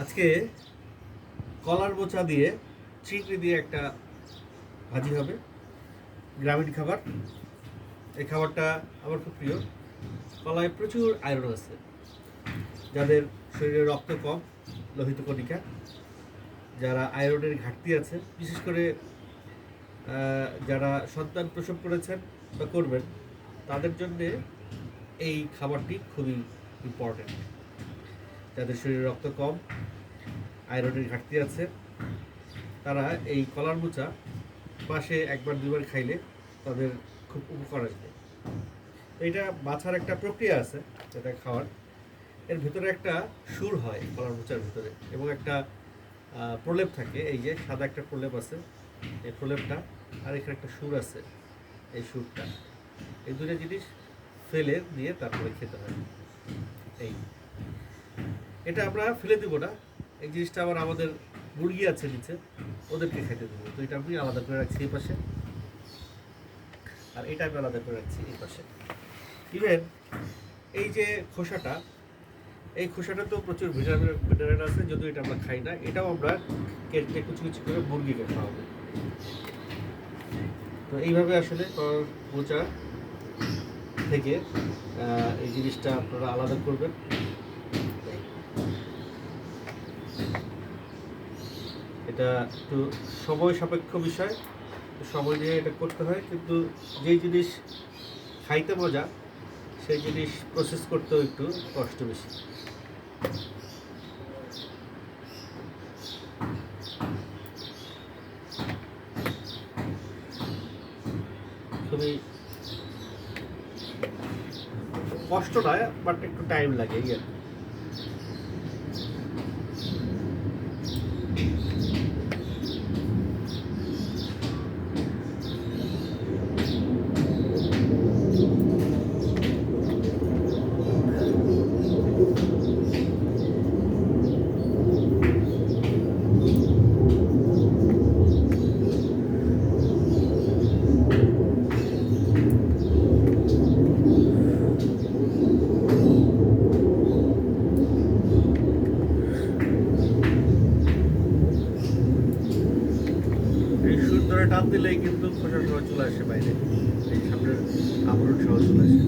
আজকে কলার মোচা দিয়ে চিংড়ি দিয়ে একটা ভাজি হবে, গ্রামীণ খাবার। এই খাবারটা আমার খুব প্রিয়। কলায় প্রচুর আয়রন আছে। যাদের শরীরে রক্ত কম, লোহিত কণিকা, যারা আয়রনের ঘাটতি আছে, বিশেষ করে যারা সন্তান প্রসব করেছেন বা করবেন, তাদের জন্যে এই খাবারটি খুবই ইম্পর্টেন্ট। যাদের শরীরে রক্ত কম, আয়রনের ঘাটতি আছে, তারা এই কলার মোচা মাসে একবার দুবার খাইলে তাদের খুব উপকার আসবে। এইটা বাছার একটা প্রক্রিয়া আছে, যেটা খাওয়ার। এর ভিতরে একটা সুর হয় কলার মোচার ভিতরে, এবং একটা প্রলেপ থাকে। এই যে সাদা একটা প্রলেপ আছে, এই প্রলেপটা, আর এখানে একটা সুর আছে, এই সুরটা। এই দুটো জিনিস ফেলে দিয়ে তারপরে খেতে হয়। এটা আমরা ফেলে দেবো না। এই জিনিসটা আবার আমাদের মুরগি আছে নিচে, ওদেরকে খেতে দেবো। তো এটা আমি আলাদা করে রাখছি এই পাশে, আর এটা আমি আলাদা করে রাখছি এই পাশে। ইভেন এই যে খোসাটা, এই খোসাটা তো প্রচুর ভিটামিন আছে, যদিও এটা আমরা খাই না। এটাও আমরা কেটে কুচি কুচি করে মুরগিকে খাওয়াবো। তো এইভাবে আসলে মোচা থেকে এই জিনিসটা আপনারা আলাদা করবেন। এটা একটু সময় সাপেক্ষ বিষয়, সময় নিয়ে এটা করতে হয়, কিন্তু যেই জিনিস খাইতে মজা, সেই জিনিস প্রসেস করতেও একটু কষ্ট বেশি। খুবই কষ্ট নয়, বাট একটু টাইম লাগে এই আর কি। ধরে টান দিলেই কিন্তু খোসা সহ চলে আসে বাইরে, এই সামনের আবরণ সহ চলে আসে।